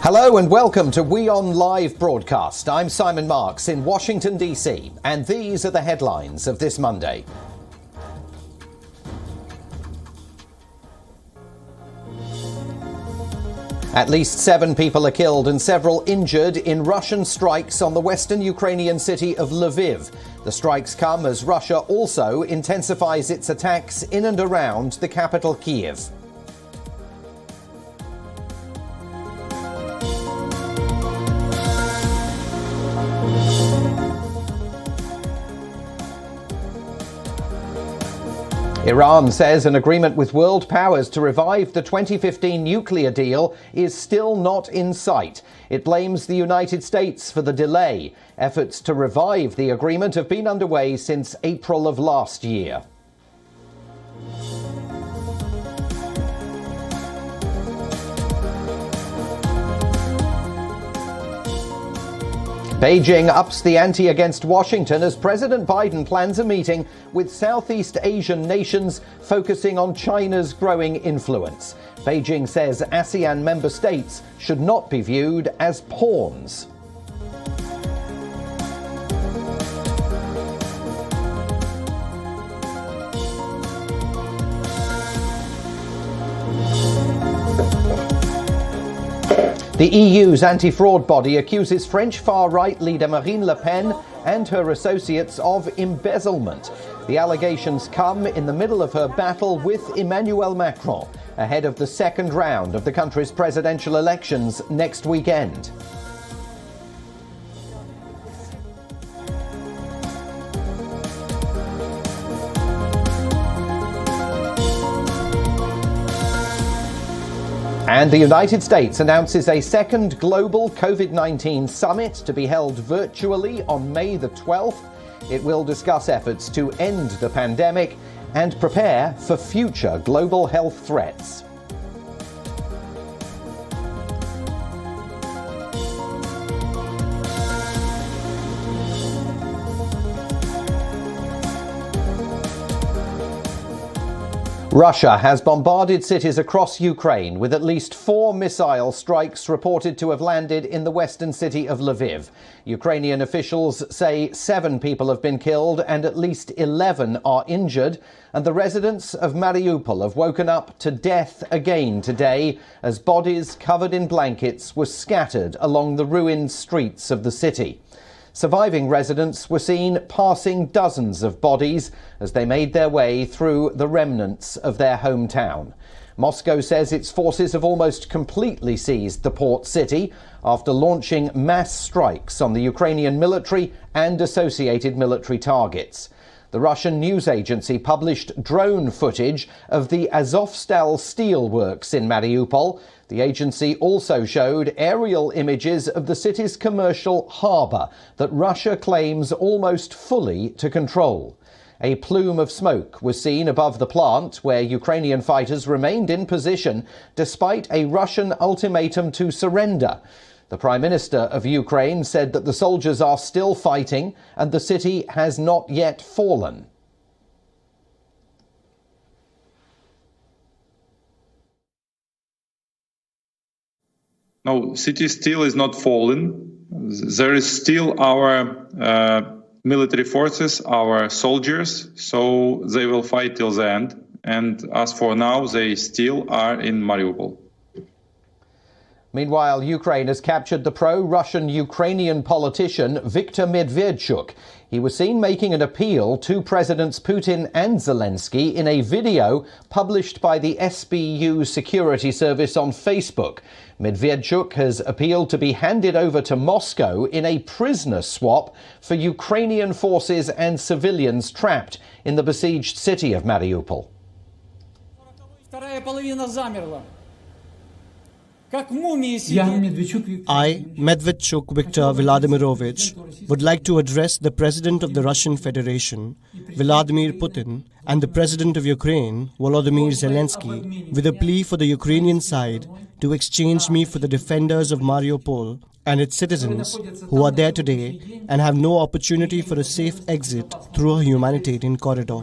Hello and welcome to WION Live Broadcast. I'm Simon Marks in Washington, D.C., and these are the headlines of this Monday. At least 7 people are killed and several injured in Russian strikes on the western Ukrainian city of Lviv. The strikes come as Russia also intensifies its attacks in and around the capital, Kyiv. Iran says an agreement with world powers to revive the 2015 nuclear deal is still not in sight. It blames the United States for the delay. Efforts to revive the agreement have been underway since April of last year. Beijing ups the ante against Washington as President Biden plans a meeting with Southeast Asian nations focusing on China's growing influence. Beijing says ASEAN member states should not be viewed as pawns. The EU's anti-fraud body accuses French far-right leader Marine Le Pen and her associates of embezzlement. The allegations come in the middle of her battle with Emmanuel Macron, ahead of the second round of the country's presidential elections next weekend. And the United States announces a second global COVID-19 summit to be held virtually on May the 12th. It will discuss efforts to end the pandemic and prepare for future global health threats. Russia has bombarded cities across Ukraine with at least 4 missile strikes reported to have landed in the western city of Lviv. Ukrainian officials say 7 people have been killed and at least 11 are injured, and the residents of Mariupol have woken up to death again today as bodies covered in blankets were scattered along the ruined streets of the city. Surviving residents were seen passing dozens of bodies as they made their way through the remnants of their hometown. Moscow says its forces have almost completely seized the port city after launching mass strikes on the Ukrainian military and associated military targets. The Russian news agency published drone footage of the Azovstal steelworks in Mariupol. The agency also showed aerial images of the city's commercial harbour that Russia claims almost fully to control. A plume of smoke was seen above the plant where Ukrainian fighters remained in position despite a Russian ultimatum to surrender. The Prime Minister of Ukraine said that the soldiers are still fighting and the city has not yet fallen. No, city still is not fallen. There is still our military forces, our soldiers, so they will fight till the end. And as for now, they still are in Mariupol. Meanwhile, Ukraine has captured the pro-Russian Ukrainian politician Viktor Medvedchuk. He was seen making an appeal to Presidents Putin and Zelensky in a video published by the SBU security service on Facebook. Medvedchuk has appealed to be handed over to Moscow in a prisoner swap for Ukrainian forces and civilians trapped in the besieged city of Mariupol. I, Medvedchuk Viktor Vladimirovich, would like to address the President of the Russian Federation, Vladimir Putin, and the President of Ukraine, Volodymyr Zelensky, with a plea for the Ukrainian side to exchange me for the defenders of Mariupol and its citizens who are there today and have no opportunity for a safe exit through a humanitarian corridor.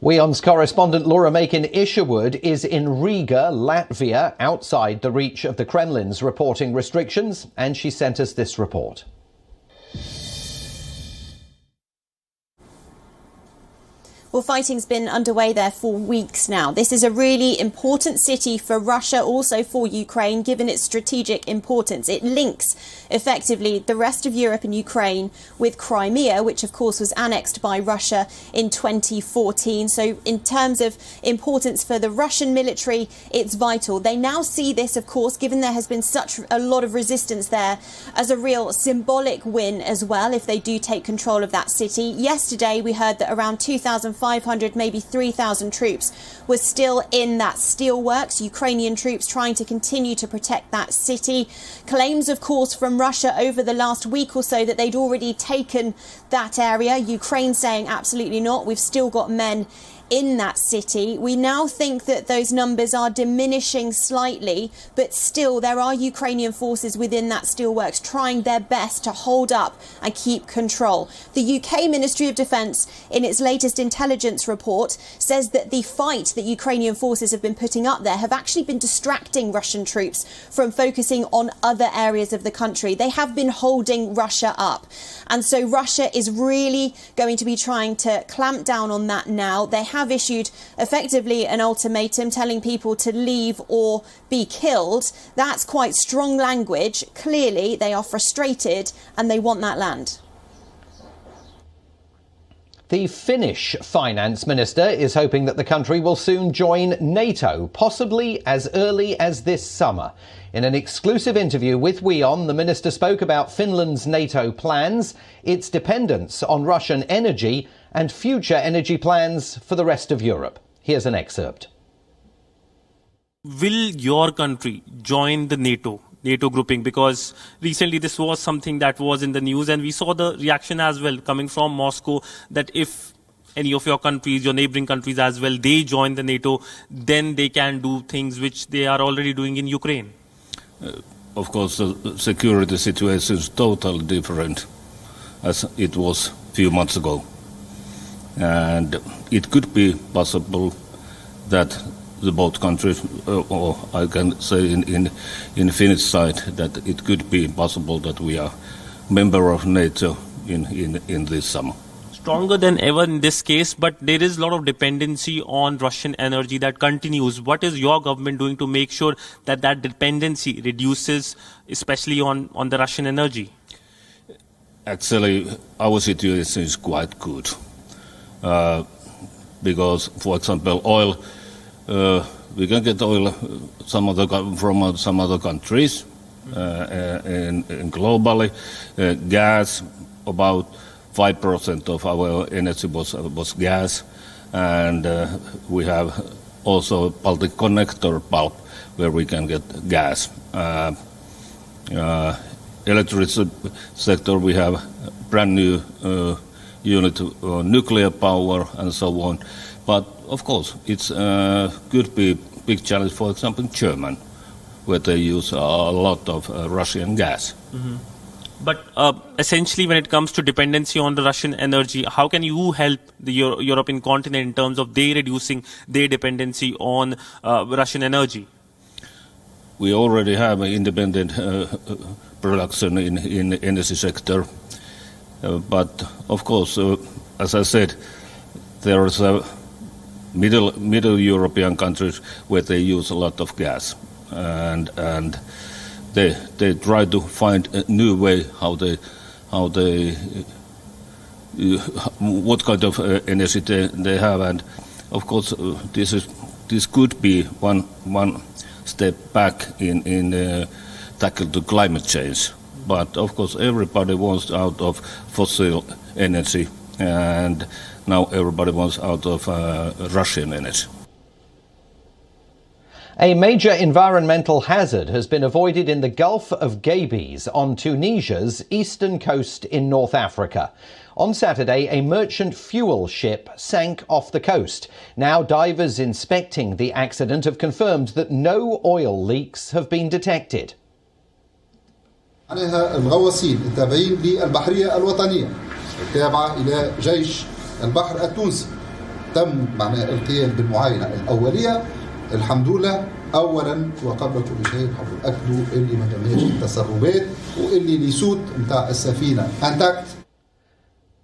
WION's correspondent Laura Makin-Isherwood is in Riga, Latvia, outside the reach of the Kremlin's reporting restrictions, and she sent us this report. Well, fighting's been underway there for weeks now. This is a really important city for Russia, also for Ukraine, given its strategic importance. It links, effectively, the rest of Europe and Ukraine with Crimea, which, of course, was annexed by Russia in 2014. So in terms of importance for the Russian military, it's vital. They now see this, of course, given there has been such a lot of resistance there, as a real symbolic win as well, if they do take control of that city. Yesterday, we heard that around 2,500, maybe 3,000 troops were still in that steelworks, Ukrainian troops trying to continue to protect that city. Claims, of course, from Russia over the last week or so that they'd already taken that area. Ukraine saying absolutely not. We've still got men in that city. We now think that those numbers are diminishing slightly, but still there are Ukrainian forces within that steelworks trying their best to hold up and keep control. The UK Ministry of Defence, in its latest intelligence report, says that the fight that Ukrainian forces have been putting up there have actually been distracting Russian troops from focusing on other areas of the country. They have been holding Russia up. And so Russia is really going to be trying to clamp down on that now. They have issued effectively an ultimatum telling people to leave or be killed. That's quite strong language. Clearly, they are frustrated and they want that land. The Finnish finance minister is hoping that the country will soon join NATO, possibly as early as this summer. In an exclusive interview with WION, the minister spoke about Finland's NATO plans, its dependence on Russian energy, and future energy plans for the rest of Europe. Here's an excerpt. Will your country join the NATO grouping? Because recently this was something that was in the news, and we saw the reaction as well coming from Moscow that if any of your countries, your neighboring countries as well, they join the NATO, then they can do things which they are already doing in Ukraine. Of course, the security situation is totally different as it was a few months ago. And it could be possible that the both countries, or I can say in Finnish side, that it could be possible that we are member of NATO in this summer. Stronger than ever in this case, but there is a lot of dependency on Russian energy that continues. What is your government doing to make sure that that dependency reduces, especially on the Russian energy? Actually, our situation is quite good. Because, for example, oil, we can get oil from some other countries, and globally, gas, about 5% of our energy was gas, and we have also Baltic Connector pulp where we can get gas. Electricity sector, we have brand new unit nuclear power and so on. But of course, it's could be big challenge, for example, in Germany, where they use a lot of Russian gas. Mm-hmm. But essentially, when it comes to dependency on the Russian energy, how can you help the European continent in terms of they reducing their dependency on Russian energy? We already have an independent production in energy sector. But of course, as I said, there is a middle European countries where they use a lot of gas, and they try to find a new way how they what kind of energy they have, and of course this could be one step back in tackle the climate change. But of course everybody wants out of fossil energy, and now everybody wants out of Russian energy. A major environmental hazard has been avoided in the Gulf of Gabes on Tunisia's eastern coast in North Africa. On Saturday, a merchant fuel ship sank off the coast. Now divers inspecting the accident have confirmed that no oil leaks have been detected. عليها الغواصين التابعين للبحرية الوطنية التابعة إلى جيش البحر التونسي تم معناها القيام بالمعاينة الأولية. الحمد لله أولا وقبل كل شيء نحب نأكدوا اللي ما تمهاش التسربات واللي ليسوت نتاع السفينة انتاكت.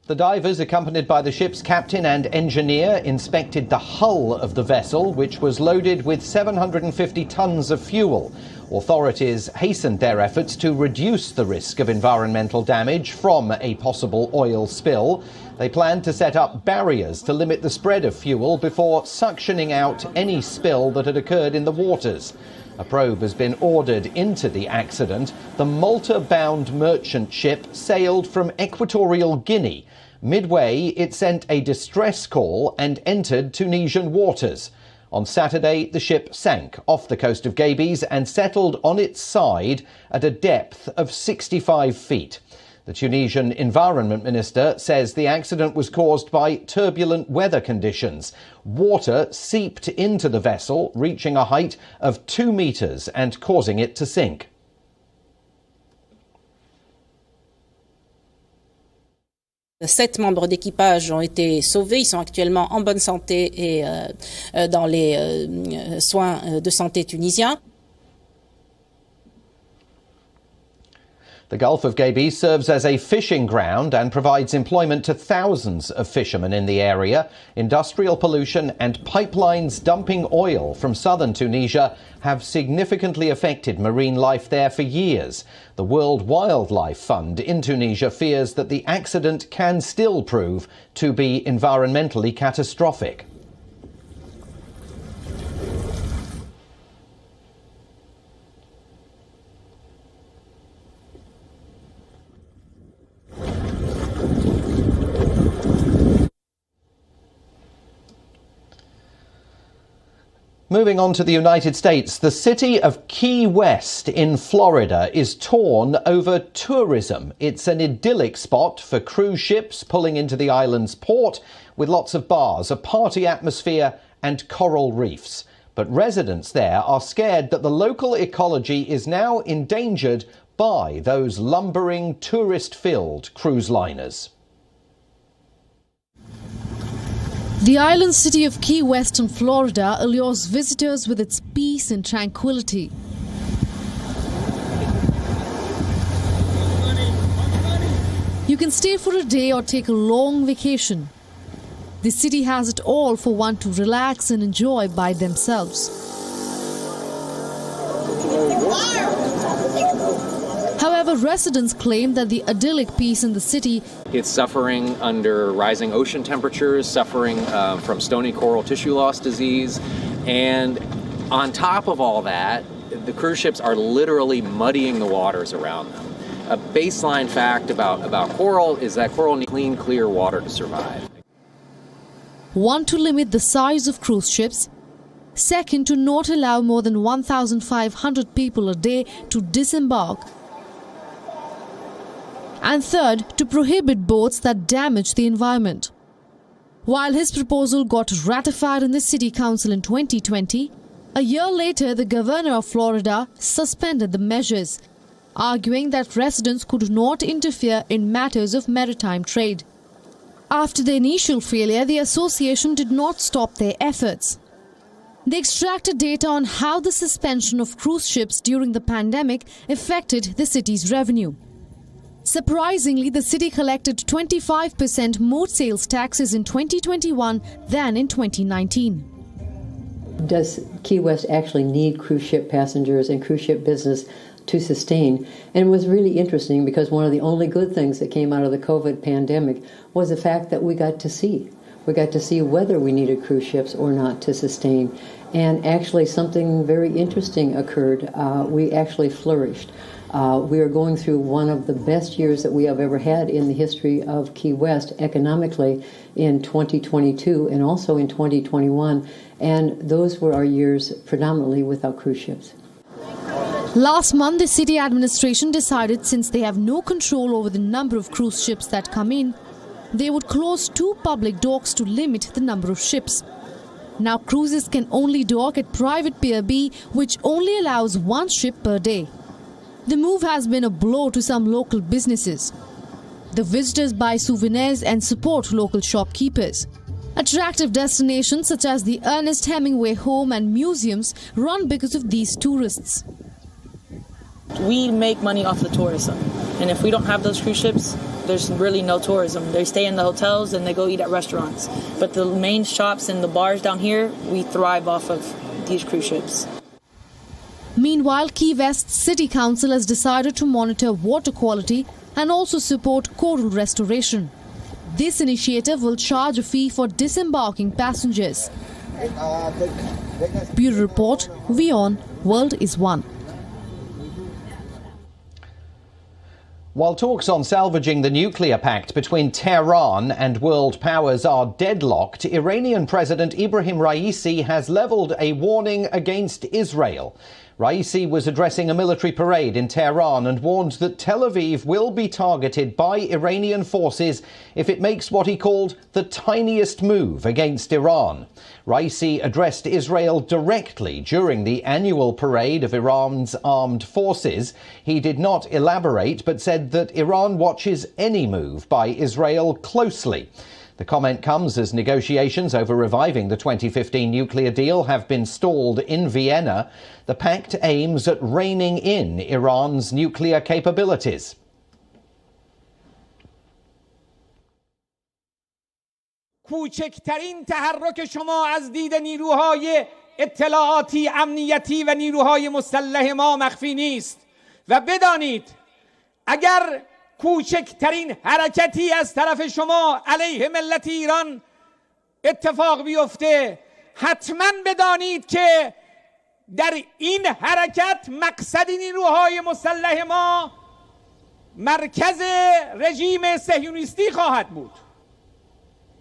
The divers, accompanied by the ship's captain and engineer, inspected the hull of the vessel, which was loaded with 750 tons of fuel. Authorities hastened their efforts to reduce the risk of environmental damage from a possible oil spill. They planned to set up barriers to limit the spread of fuel before suctioning out any spill that had occurred in the waters. A probe has been ordered into the accident. The Malta-bound merchant ship sailed from Equatorial Guinea. Midway, it sent a distress call and entered Tunisian waters. On Saturday, the ship sank off the coast of Gabes and settled on its side at a depth of 65 feet. The Tunisian Environment Minister says the accident was caused by turbulent weather conditions. Water seeped into the vessel, reaching a height of 2 meters and causing it to sink. Sept membres d'équipage ont été sauvés. Ils sont actuellement en bonne santé et dans les soins de santé tunisiens. The Gulf of Gabes serves as a fishing ground and provides employment to thousands of fishermen in the area. Industrial pollution and pipelines dumping oil from southern Tunisia have significantly affected marine life there for years. The World Wildlife Fund in Tunisia fears that the accident can still prove to be environmentally catastrophic. Moving on to the United States, the city of Key West in Florida is torn over tourism. It's an idyllic spot for cruise ships pulling into the island's port with lots of bars, a party atmosphere and coral reefs. But residents there are scared that the local ecology is now endangered by those lumbering, tourist-filled cruise liners. The island city of Key West in Florida allures visitors with its peace and tranquility. You can stay for a day or take a long vacation. The city has it all for one to relax and enjoy by themselves. However, residents claim that the idyllic peace in the city is suffering under rising ocean temperatures, suffering from stony coral tissue loss disease, and on top of all that, the cruise ships are literally muddying the waters around them. A baseline fact about coral is that coral needs clean, clear water to survive. One, to limit the size of cruise ships. Second, to not allow more than 1,500 people a day to disembark. And third, to prohibit boats that damage the environment. While his proposal got ratified in the City Council in 2020, a year later the governor of Florida suspended the measures, arguing that residents could not interfere in matters of maritime trade. After the initial failure, the association did not stop their efforts. They extracted data on how the suspension of cruise ships during the pandemic affected the city's revenue. Surprisingly, the city collected 25% more sales taxes in 2021 than in 2019. Does Key West actually need cruise ship passengers and cruise ship business to sustain? And it was really interesting because one of the only good things that came out of the COVID pandemic was the fact that we got to see. We got to see whether we needed cruise ships or not to sustain. And actually something very interesting occurred. We actually flourished. We are going through one of the best years that we have ever had in the history of Key West economically in 2022 and also in 2021. And those were our years predominantly without cruise ships. Last month, the city administration decided since they have no control over the number of cruise ships that come in, they would close 2 public docks to limit the number of ships. Now cruises can only dock at private Pier B, which only allows 1 ship per day. The move has been a blow to some local businesses. The visitors buy souvenirs and support local shopkeepers. Attractive destinations such as the Ernest Hemingway Home and museums run because of these tourists. We make money off the tourism, and if we don't have those cruise ships, there's really no tourism. They stay in the hotels and they go eat at restaurants. But the main shops and the bars down here, we thrive off of these cruise ships. Meanwhile, Key West City Council has decided to monitor water quality and also support coral restoration. This initiative will charge a fee for disembarking passengers. Bureau Report, WION World is One. While talks on salvaging the nuclear pact between Tehran and world powers are deadlocked, Iranian President Ibrahim Raisi has leveled a warning against Israel. Raisi was addressing a military parade in Tehran and warned that Tel Aviv will be targeted by Iranian forces if it makes what he called the tiniest move against Iran. Raisi addressed Israel directly during the annual parade of Iran's armed forces. He did not elaborate, but said that Iran watches any move by Israel closely. The comment comes as negotiations over reviving the 2015 nuclear deal have been stalled in Vienna. The pact aims at reining in Iran's nuclear capabilities. کوچکترین تحرک شما از دید نیروهای اطلاعاتی، امنیتی و نیروهای مسلح ما مخفی نیست و بدانید اگر کوچکترین حرکتی از طرف شما علیه ملت ایران اتفاق بیفته، حتما بدانید که در این حرکت مقصد نیروهای مسلح ما مرکز رژیم صهیونیستی خواهد بود.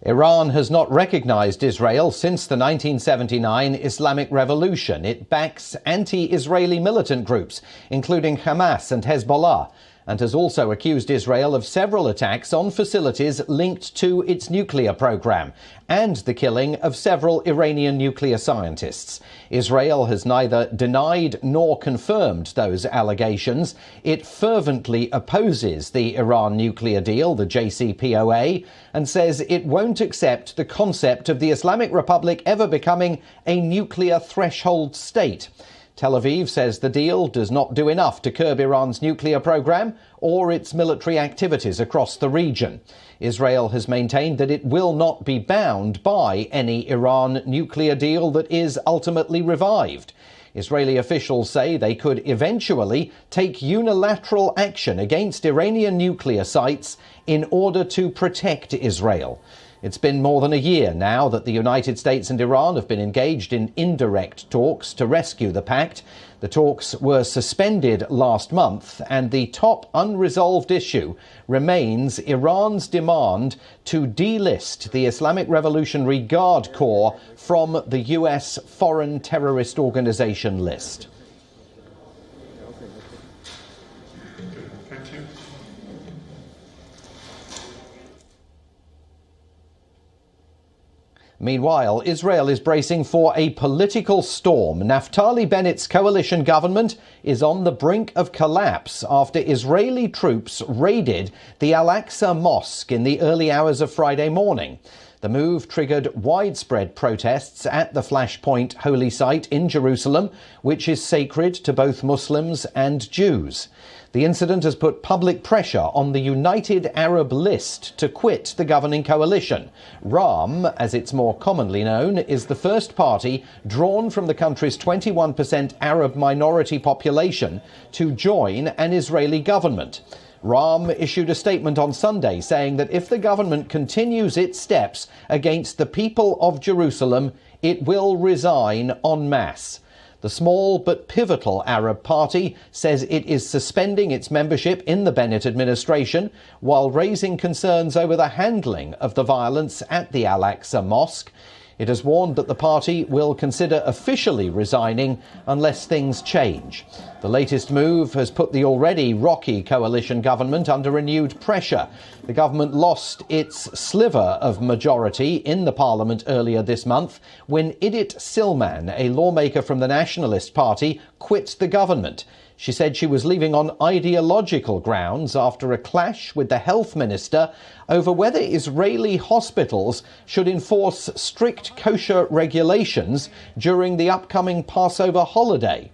Iran has not recognized Israel since the 1979 Islamic Revolution. It backs anti-Israeli militant groups, including Hamas and Hezbollah, and has also accused Israel of several attacks on facilities linked to its nuclear program and the killing of several Iranian nuclear scientists. Israel has neither denied nor confirmed those allegations. It fervently opposes the Iran nuclear deal, the JCPOA, and says it won't accept the concept of the Islamic Republic ever becoming a nuclear threshold state. Tel Aviv says the deal does not do enough to curb Iran's nuclear program or its military activities across the region. Israel has maintained that it will not be bound by any Iran nuclear deal that is ultimately revived. Israeli officials say they could eventually take unilateral action against Iranian nuclear sites in order to protect Israel. It's been more than a year now that the United States and Iran have been engaged in indirect talks to rescue the pact. The talks were suspended last month, and the top unresolved issue remains Iran's demand to delist the Islamic Revolutionary Guard Corps from the US Foreign Terrorist Organization list. Meanwhile, Israel is bracing for a political storm. Naftali Bennett's coalition government is on the brink of collapse after Israeli troops raided the Al-Aqsa Mosque in the early hours of Friday morning. The move triggered widespread protests at the Flashpoint holy site in Jerusalem, which is sacred to both Muslims and Jews. The incident has put public pressure on the United Arab List to quit the governing coalition. RAM, as it's more commonly known, is the first party drawn from the country's 21% Arab minority population to join an Israeli government. RAM issued a statement on Sunday saying that if the government continues its steps against the people of Jerusalem, it will resign en masse. The small but pivotal Arab party says it is suspending its membership in the Bennett administration while raising concerns over the handling of the violence at the Al-Aqsa Mosque. It has warned that the party will consider officially resigning unless things change. The latest move has put the already rocky coalition government under renewed pressure. The government lost its sliver of majority in the parliament earlier this month when Idit Silman, a lawmaker from the Nationalist Party, quit the government. She said she was leaving on ideological grounds after a clash with the health minister over whether Israeli hospitals should enforce strict kosher regulations during the upcoming Passover holiday.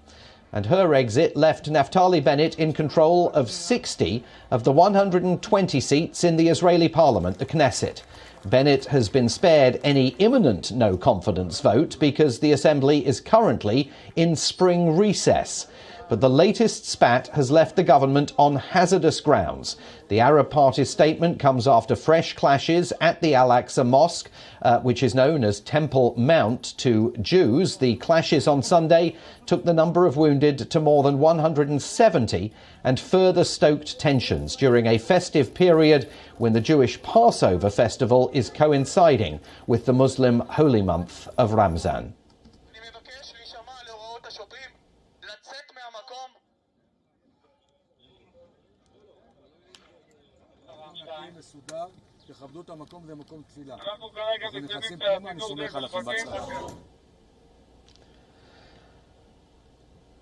And her exit left Naftali Bennett in control of 60 of the 120 seats in the Israeli parliament, the Knesset. Bennett has been spared any imminent no-confidence vote because the assembly is currently in spring recess. But the latest spat has left the government on hazardous grounds. The Arab Party's statement comes after fresh clashes at the Al-Aqsa Mosque, which is known as Temple Mount to Jews. The clashes on Sunday took the number of wounded to more than 170 and further stoked tensions during a festive period when the Jewish Passover festival is coinciding with the Muslim holy month of Ramzan.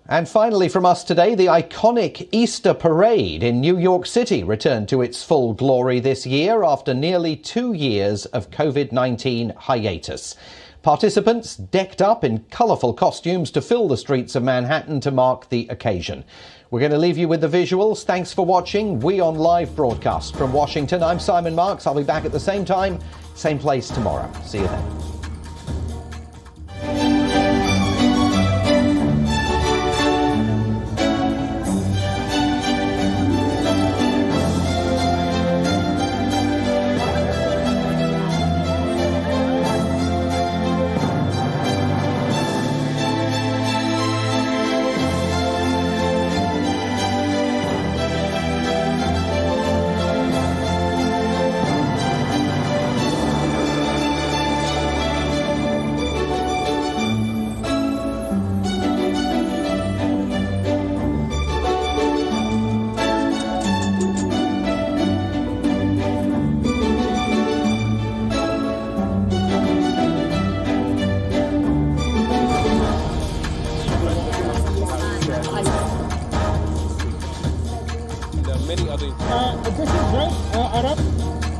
And finally from us today, the iconic Easter parade in New York City returned to its full glory this year after nearly 2 years of COVID-19 hiatus. Participants decked up in colourful costumes to fill the streets of Manhattan to mark the occasion. We're going to leave you with the visuals. Thanks for watching WION Live Broadcast from Washington. I'm Simon Marks. I'll be back at the same time, same place tomorrow. See you then. This is right, Arab.